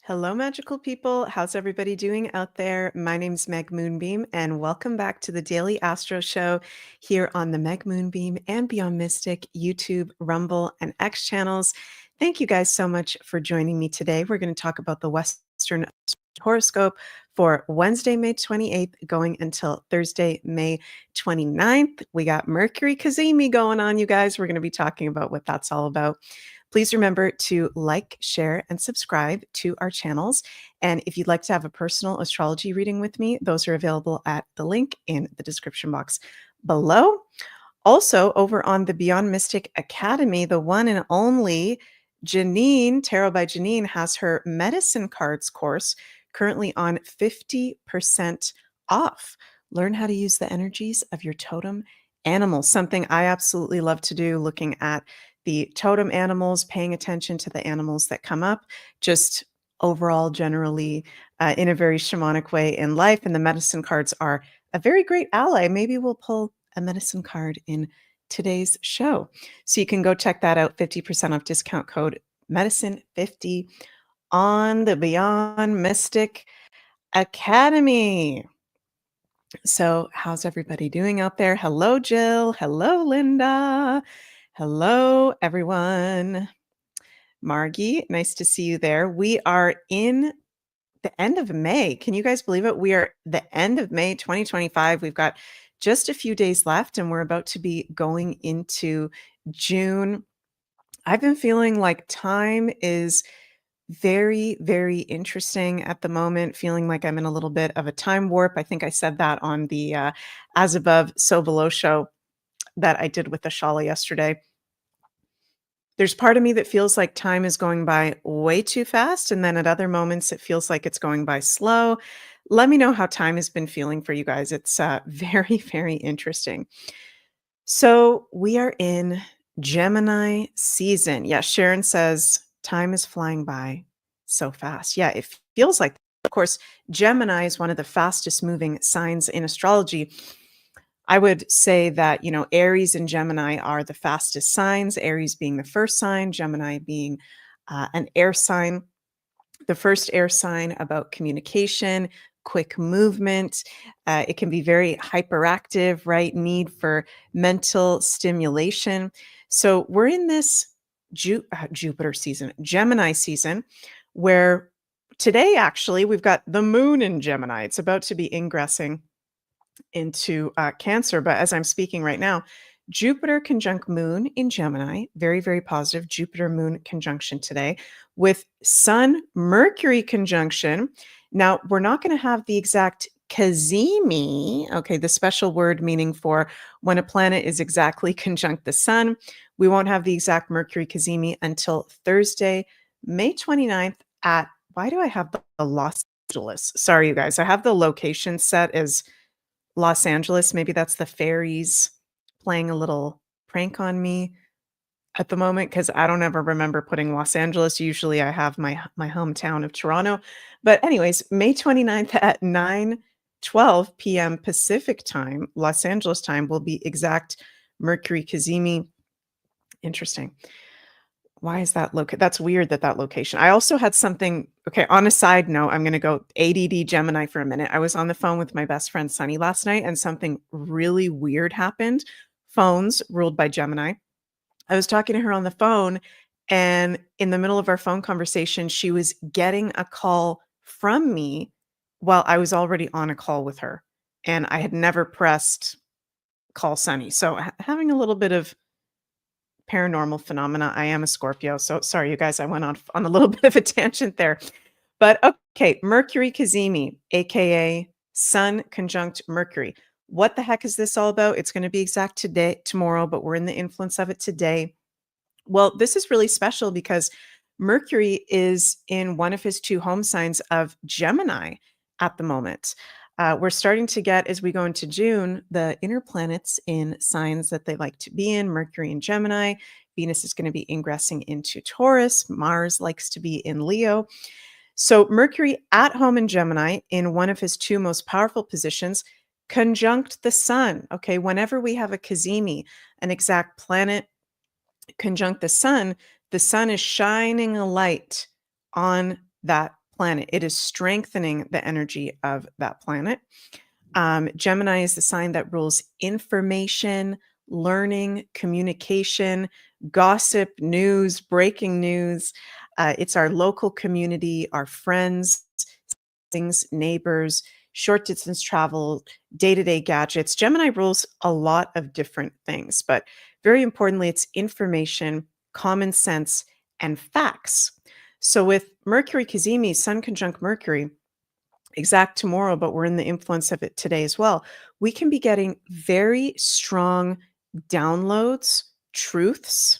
Hello, magical people. How's everybody doing out there? My name's Meg Moonbeam, and welcome back to the Daily Astro Show here on the Meg Moonbeam and Beyond Mystic YouTube, Rumble, and X channels. Thank you guys so much for joining me today. We're going to talk about the Western horoscope for Wednesday, May 28th, going until Thursday, May 29th. We got Mercury Kazimi going on, you guys. We're going to be talking about what that's all about. Please remember to like, share, and subscribe to our channels. And if you'd like to have a personal astrology reading with me, those are available at the link in the description box below. Also, over on the Beyond Mystic Academy, the one and only Janine, Tarot by Janine, has her medicine cards course currently on 50% off. Learn how to use the energies of your totem animals, something I absolutely love to do, looking at the totem animals, paying attention to the animals that come up, just overall, generally, in a very shamanic way in life. And the medicine cards are a very great ally. Maybe we'll pull a medicine card in today's show. So you can go check that out, 50% off discount code medicine50 on the Beyond Mystic Academy. So how's everybody doing out there? Hello, Jill. Hello, Linda. Hello, everyone. Margie, nice to see you there. We are in the end of May. Can you guys believe it? We are the end of May 2025. We've got just a few days left and we're about to be going into June. I've been feeling like time is very, very interesting at the moment, feeling like I'm in a little bit of a time warp. I think I said that on the As Above, So Below show that I did with Ashala yesterday. There's part of me that feels like time is going by way too fast, and then at other moments, it feels like it's going by slow. Let me know how time has been feeling for you guys. It's very, very interesting. So we are in Gemini season. Yeah, Sharon says time is flying by so fast. Yeah, it feels like, of course, Gemini is one of the fastest moving signs in astrology. I would say that, Aries and Gemini are the fastest signs, Aries being the first sign, Gemini being an air sign. The first air sign about communication, quick movement. It can be very hyperactive, right? Need for mental stimulation. So we're in this Jupiter season, Gemini season, where today, actually, we've got the moon in Gemini. It's about to be ingressing into Cancer. But as I'm speaking right now, Jupiter conjunct moon in Gemini, very, very positive Jupiter moon conjunction today with Sun Mercury conjunction. Now, we're not going to have the exact Kazimi, okay, the special word meaning for when a planet is exactly conjunct the sun. We won't have the exact Mercury Kazimi until Thursday, May 29th at, why do I have the Los Angeles? Sorry, you guys, I have the location set as Los Angeles. Maybe that's the fairies playing a little prank on me at the moment, because I don't ever remember putting Los Angeles. Usually I have my hometown of Toronto. But anyways, May 29th at 9:12 p.m. Pacific time, Los Angeles time, will be exact Mercury Kazimi. Interesting. Why is that that's weird that location. I also had something, okay, on a side note, I'm going to go ADD Gemini for a minute. I was on the phone with my best friend Sunny last night and something really weird happened. Phones ruled by Gemini. I was talking to her on the phone, and in the middle of our phone conversation, she was getting a call from me while I was already on a call with her. And I had never pressed call Sunny. So having a little bit of paranormal phenomena. I am a Scorpio, so sorry, you guys, I went on a little bit of a tangent there. But okay, Mercury Kazimi, aka Sun conjunct Mercury. What the heck is this all about? It's going to be exact tomorrow, but we're in the influence of it today. Well, this is really special because Mercury is in one of his two home signs of Gemini at the moment. We're starting to get, as we go into June, the inner planets in signs that they like to be in. Mercury in Gemini. Venus is going to be ingressing into Taurus. Mars likes to be in Leo. So Mercury at home in Gemini in one of his two most powerful positions, conjunct the sun. Okay, whenever we have a Kazimi, an exact planet conjunct the sun is shining a light on that planet. It is strengthening the energy of that planet. Gemini is the sign that rules information, learning, communication, gossip, news, breaking news. It's our local community, our friends, things, neighbors, short distance travel, day to day gadgets. Gemini rules a lot of different things, but very importantly, it's information, common sense, and facts. So with Mercury Kazimi, Sun conjunct Mercury, exact tomorrow, but we're in the influence of it today as well. We can be getting very strong downloads, truths,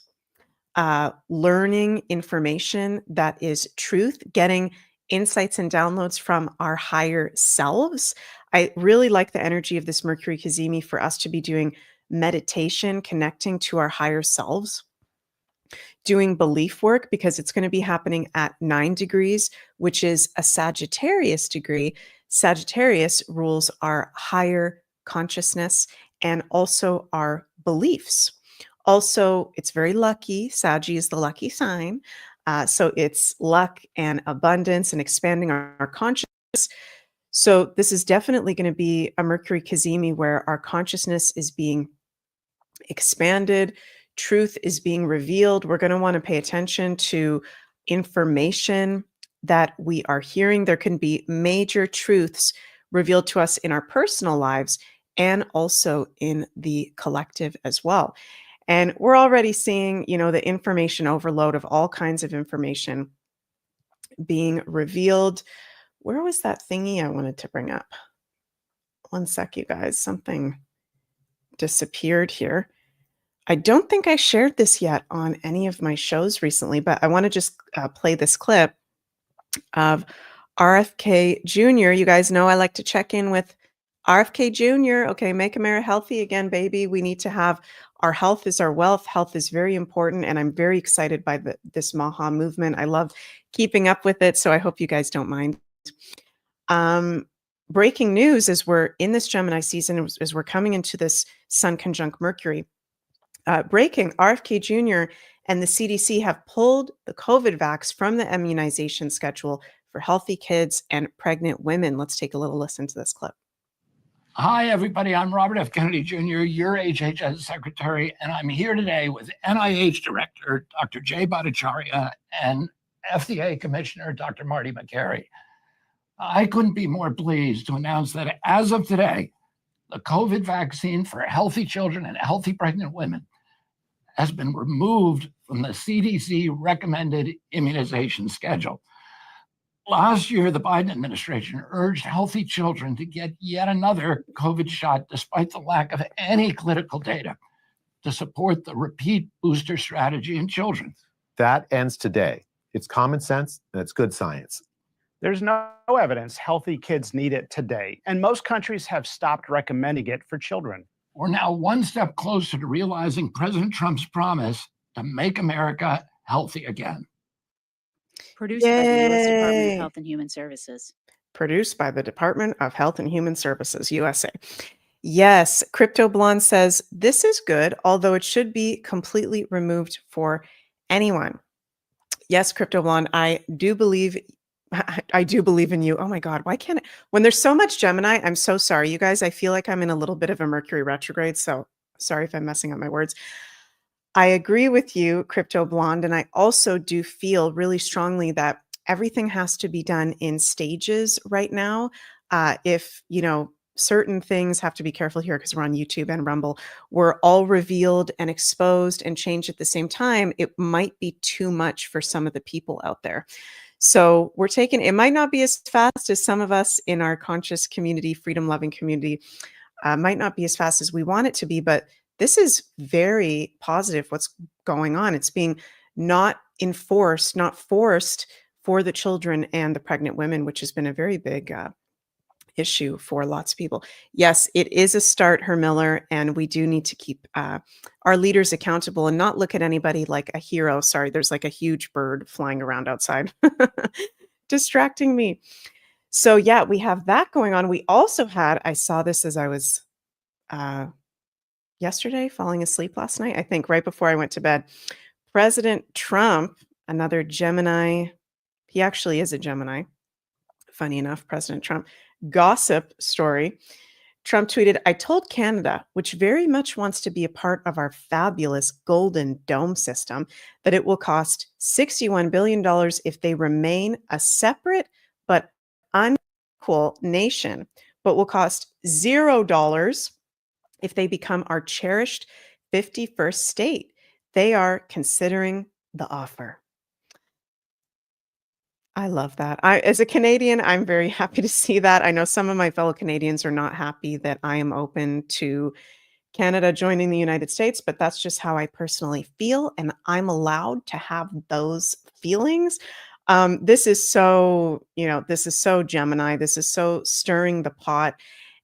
learning information that is truth, getting insights and downloads from our higher selves. I really like the energy of this Mercury Kazimi for us to be doing meditation, connecting to our higher selves, doing belief work, because it's going to be happening at 9 degrees, which is a Sagittarius degree. Sagittarius rules our higher consciousness and also our beliefs. Also, it's very lucky. Saggy is the lucky sign. So it's luck and abundance and expanding our consciousness. So this is definitely going to be a Mercury Kazimi where our consciousness is being expanded, truth is being revealed. We're going to want to pay attention to information that we are hearing. There can be major truths revealed to us in our personal lives and also in the collective as well. And we're already seeing, the information overload of all kinds of information being revealed. Where was that thingy I wanted to bring up? One sec, you guys. Something disappeared here. I don't think I shared this yet on any of my shows recently, but I want to just play this clip of RFK Jr. You guys know I like to check in with RFK Jr. Okay, make America healthy again, baby. We need to have our health is our wealth. Health is very important, and I'm very excited by this Maha movement. I love keeping up with it, so I hope you guys don't mind. Breaking news as we're in this Gemini season, as we're coming into this Sun conjunct Mercury. Breaking, RFK Jr. and the CDC have pulled the COVID vax from the immunization schedule for healthy kids and pregnant women. Let's take a little listen to this clip. Hi, everybody. I'm Robert F. Kennedy Jr., your HHS Secretary, and I'm here today with NIH Director Dr. Jay Bhattacharya and FDA Commissioner Dr. Marty Makary. I couldn't be more pleased to announce that as of today, the COVID vaccine for healthy children and healthy pregnant women has been removed from the CDC recommended immunization schedule. Last year, the Biden administration urged healthy children to get yet another COVID shot despite the lack of any clinical data to support the repeat booster strategy in children. That ends today. It's common sense and it's good science. There's no evidence healthy kids need it today, and most countries have stopped recommending it for children. We're now one step closer to realizing President Trump's promise to make America healthy again. Produced by the U.S. Department Yay. of Health and Human Services. Produced by the Department of Health and Human Services, USA. Yes, Crypto Blonde says, this is good, although it should be completely removed for anyone. Yes, Crypto Blonde, I do believe in you. Oh my God, why can't when there's so much Gemini, I'm so sorry, you guys. I feel like I'm in a little bit of a Mercury retrograde, so sorry if I'm messing up my words. I agree with you, Crypto Blonde, and I also do feel really strongly that everything has to be done in stages right now. If, certain things have to be careful here because we're on YouTube and Rumble, were all revealed and exposed and changed at the same time, it might be too much for some of the people out there. So we're taking, it might not be as fast as some of us in our conscious community, freedom loving community, might not be as fast as we want it to be, but this is very positive what's going on. It's being not enforced, not forced for the children and the pregnant women, which has been a very big issue for lots of people. Yes, it is a start, Herr Miller, and we do need to keep our leaders accountable and not look at anybody like a hero. Sorry, there's like a huge bird flying around outside, distracting me. So yeah, we have that going on. We also had, I saw this as I was yesterday falling asleep last night, I think right before I went to bed. President Trump, another Gemini, he actually is a Gemini. funny enough, President Trump. Gossip story. Trump tweeted, I told Canada, which very much wants to be a part of our fabulous Golden Dome system, that it will cost $61 billion if they remain a separate but unequal nation, but will cost $0 if they become our cherished 51st state. They are considering the offer. I love that. As a Canadian, I'm very happy to see that. I know some of my fellow Canadians are not happy that I am open to Canada joining the United States, but that's just how I personally feel, and I'm allowed to have those feelings. This is so, this is so Gemini. This is so stirring the pot.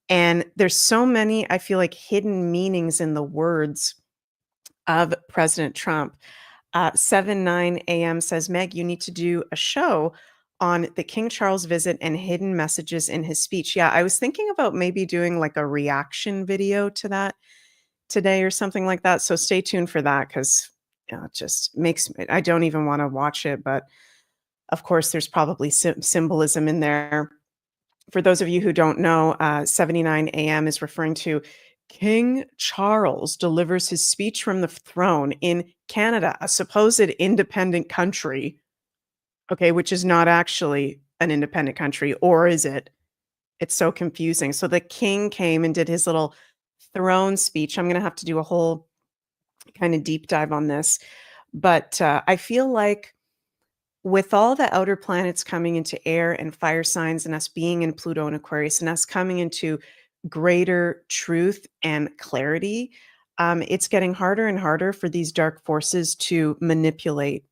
And there's so many, I feel like, hidden meanings in the words of President Trump. 7:09 a.m. says, Meg, you need to do a show on the King Charles visit and hidden messages in his speech. Yeah, I was thinking about maybe doing like a reaction video to that today or something like that. So stay tuned for that, because it just makes me, I don't even want to watch it. But of course, there's probably symbolism in there. For those of you who don't know, 79 a.m. is referring to King Charles delivers his speech from the throne in Canada, a supposed independent country, okay, which is not actually an independent country, or is it? It's so confusing. So the king came and did his little throne speech. I'm going to have to do a whole kind of deep dive on this. But I feel like with all the outer planets coming into air and fire signs, and us being in Pluto and Aquarius, and us coming into greater truth and clarity, it's getting harder and harder for these dark forces to manipulate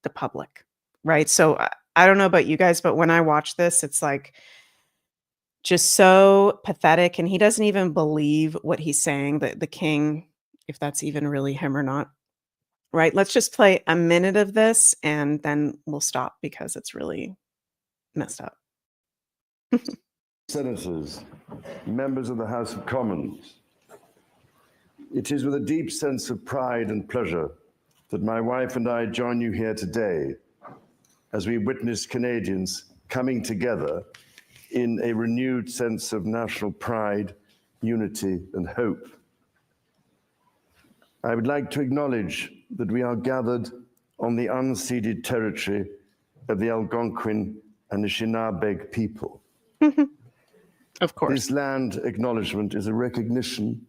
the public, right? So I don't know about you guys, but when I watch this, it's like just so pathetic. And he doesn't even believe what he's saying, the king, if that's even really him or not. Right? Let's just play a minute of this and then we'll stop, because it's really messed up. Senators, members of the House of Commons, it is with a deep sense of pride and pleasure that my wife and I join you here today as we witness Canadians coming together in a renewed sense of national pride, unity, and hope. I would like to acknowledge that we are gathered on the unceded territory of the Algonquin and Anishinaabe people. Of course. This land acknowledgement is a recognition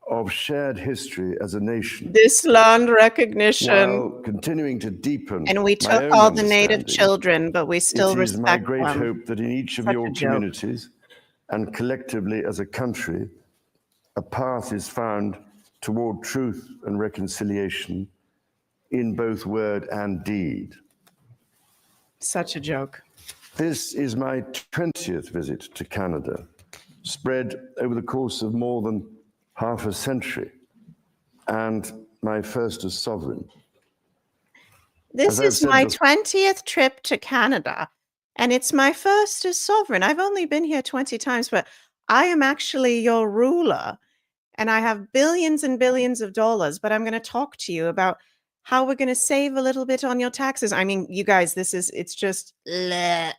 of shared history as a nation, This land recognition. while continuing to deepen And we my took own all the native understanding. children, but we still It is my respect great them. hope that in each of Such a your joke. communities and collectively as a country, a path is found toward truth and reconciliation in both word and deed. Such a joke. This is my 20th visit to Canada, spread over the course of more than half a century, and my first as sovereign. This As I've is said my bef- 20th trip to Canada, and it's my first as sovereign. I've only been here 20 times, but I am actually your ruler, and I have billions and billions of dollars, but I'm going to talk to you about how we're going to save a little bit on your taxes. I mean, you guys, it's just bleh,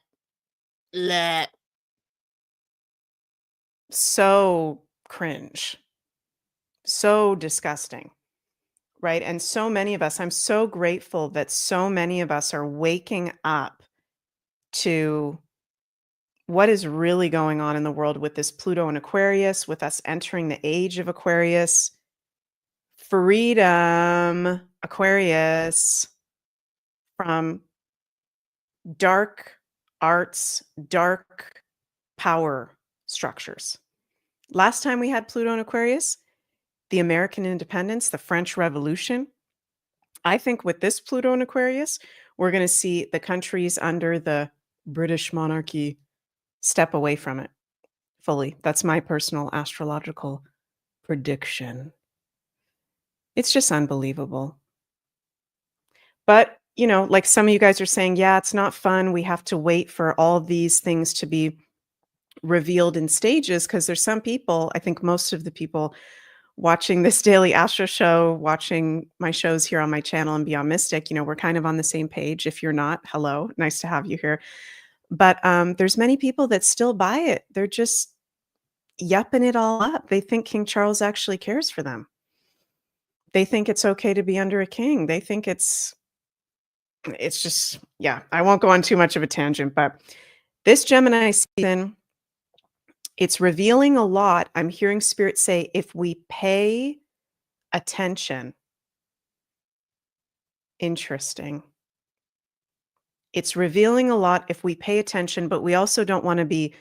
bleh. So cringe, so disgusting. Right. And so many of us, I'm so grateful that so many of us are waking up to what is really going on in the world with this Pluto and Aquarius, with us entering the age of Aquarius. Freedom, Aquarius, from dark arts, dark power structures. Last time we had Pluto and Aquarius, the American independence, the French Revolution. I think with this Pluto and Aquarius, we're going to see the countries under the British monarchy step away from it fully. That's my personal astrological prediction. It's just unbelievable. But, like some of you guys are saying, yeah, it's not fun. We have to wait for all these things to be revealed in stages, because there's some people, I think most of the people watching this Daily Astro Show, watching my shows here on my channel and Beyond Mystic, we're kind of on the same page. If you're not, hello, nice to have you here. But there's many people that still buy it. They're just yupping it all up. They think King Charles actually cares for them. They think it's okay to be under a king. They think it's just, yeah, I won't go on too much of a tangent, but this Gemini season, it's revealing a lot. I'm hearing Spirit say, if we pay attention, interesting. It's revealing a lot if we pay attention, but we also don't want to be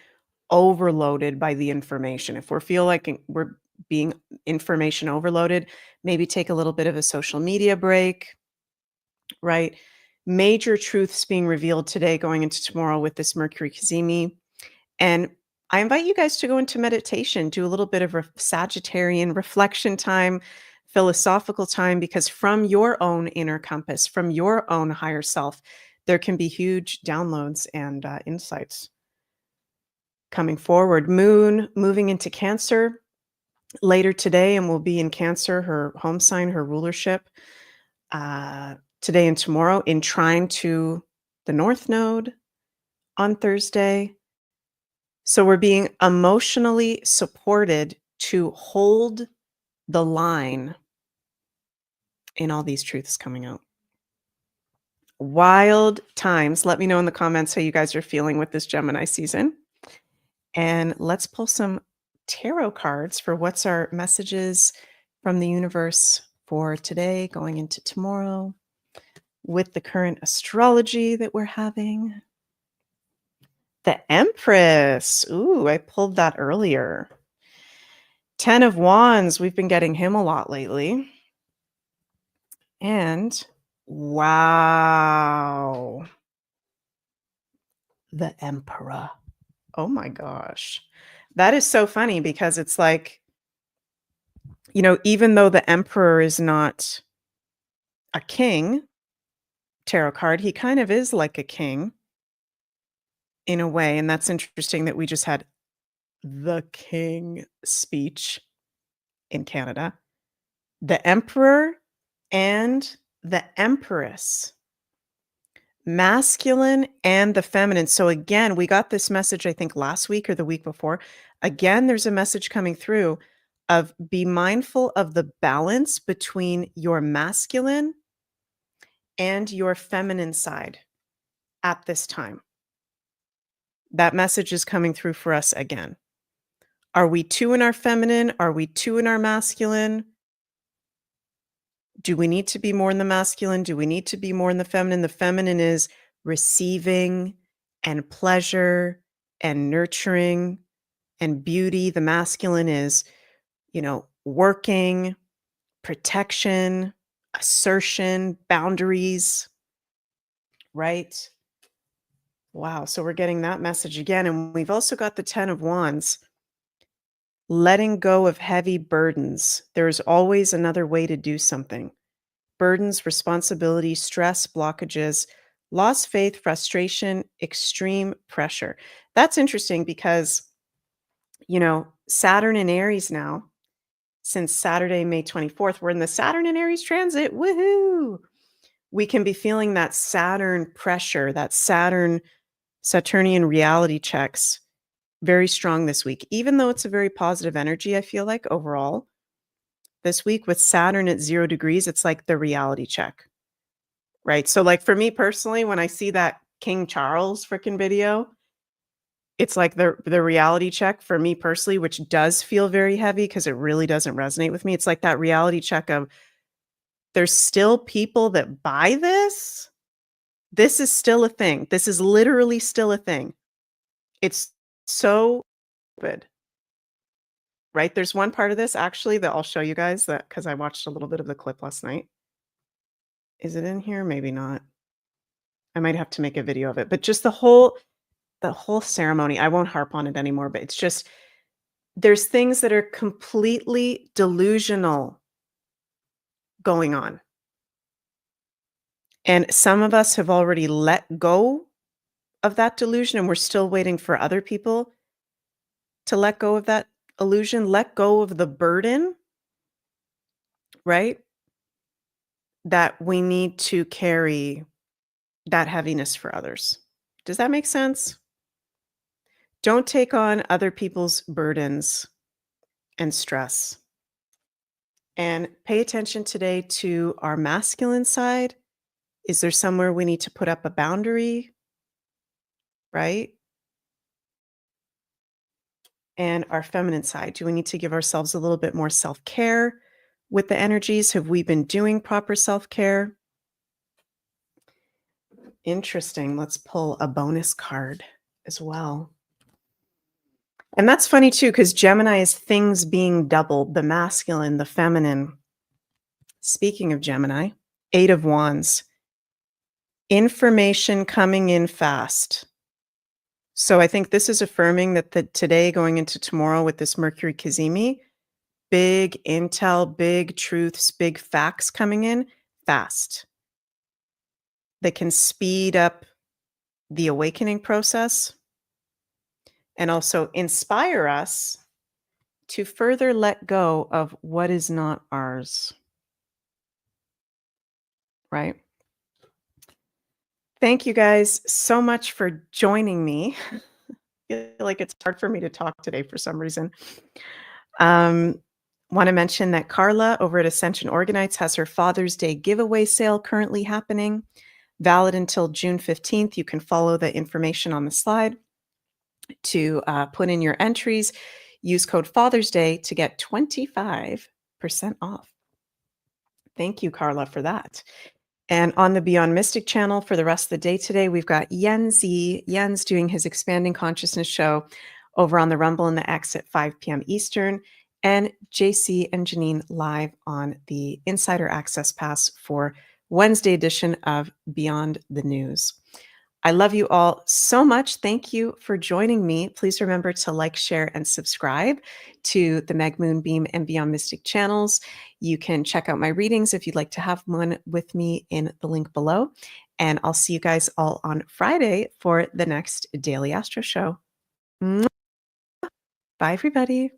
overloaded by the information. If we feel like we're being information overloaded, maybe take a little bit of a social media break, right? Major truths being revealed today going into tomorrow with this Mercury Kazimi. And I invite you guys to go into meditation, do a little bit of Sagittarian reflection time, philosophical time, because from your own inner compass, from your own higher self, there can be huge downloads and insights coming forward. Moon moving into Cancer later today, and will be in Cancer, her home sign, her rulership, today and tomorrow, in trine to the North Node on Thursday. So we're being emotionally supported to hold the line in all these truths coming out. Wild times. Let me know in the comments how you guys are feeling with this Gemini season. And let's pull some tarot cards for what's our messages from the universe for today going into tomorrow with the current astrology that we're having. The Empress. Ooh, I pulled that earlier. 10 of Wands. We've been getting him a lot lately. And wow. The Emperor. Oh my gosh. That is so funny because it's like, you know, even though the Emperor is not a king tarot card, he kind of is like a king in a way. And that's interesting that we just had the king speech in Canada. The Emperor and the Empress. Masculine and the feminine. So again, we got this message, I think last week or the week before. Again, there's a message coming through of be mindful of the balance between your masculine and your feminine side at this time. That message is coming through for us again. Are we too in our feminine? Are we too in our masculine? Do we need to be more in the masculine? Do we need to be more in the feminine? The feminine is receiving and pleasure and nurturing and beauty. The masculine is, you know, working, protection, assertion, boundaries, right? Wow. So we're getting that message again. And we've also got the 10 of Wands. Letting go of heavy burdens. There's always another way to do something. Burdens, responsibility, stress, blockages, lost faith, frustration, extreme pressure. That's interesting because, you know, Saturn in Aries now, since Saturday, May 24th, we're in the Saturn in Aries transit. Woohoo! We can be feeling that Saturn pressure, that Saturnian reality checks very strong this week, even though it's a very positive energy, I feel like overall. This week with Saturn at 0 degrees, it's like the reality check, right? So like for me personally, when I see that King Charles freaking video, it's like the reality check for me personally, which does feel very heavy because it really doesn't resonate with me. It's like that reality check of there's still people that buy this. This is still a thing. This is literally still a thing. It's so good. Right? There's one part of this actually that I'll show you guys that because I watched a little bit of the clip last night. Is it in here? Maybe not. I might have to make a video of it. But just the whole ceremony, I won't harp on it anymore, but it's just there's things that are completely delusional going on. And some of us have already let go of that delusion, and we're still waiting for other people to let go of that illusion, let go of the burden, right? That we need to carry that heaviness for others. Does that make sense? Don't take on other people's burdens and stress. And pay attention today to our masculine side. Is there somewhere we need to put up a boundary? Right? And our feminine side. Do we need to give ourselves a little bit more self-care with the energies? Have we been doing proper self-care? Interesting. Let's pull a bonus card as well. And that's funny too, because Gemini is things being doubled, the masculine, the feminine. Speaking of Gemini, 8 of Wands. Information coming in fast. So I think this is affirming that today going into tomorrow with this Mercury Kazimi, big intel, big truths, big facts coming in fast. That can speed up the awakening process and also inspire us to further let go of what is not ours. Right? Thank you guys so much for joining me. I feel like it's hard for me to talk today for some reason. Want to mention that Carla over at Ascension Organites has her Father's Day giveaway sale currently happening, valid until June 15th. You can follow the information on the slide to put in your entries. Use code Father's Day to get 25% off. Thank you, Carla, for that. And on the Beyond Mystic channel for the rest of the day today, we've got Jens doing his Expanding Consciousness show over on the Rumble and the X at 5 p.m. Eastern, and JC and Janine live on the Insider Access Pass for Wednesday edition of Beyond the News. I love you all so much. Thank you for joining me. Please remember to like, share, and subscribe to the Meg Moonbeam and Beyond Mystic channels. You can check out my readings if you'd like to have one with me in the link below. And I'll see you guys all on Friday for the next Daily Astro Show. Mwah. Bye, everybody.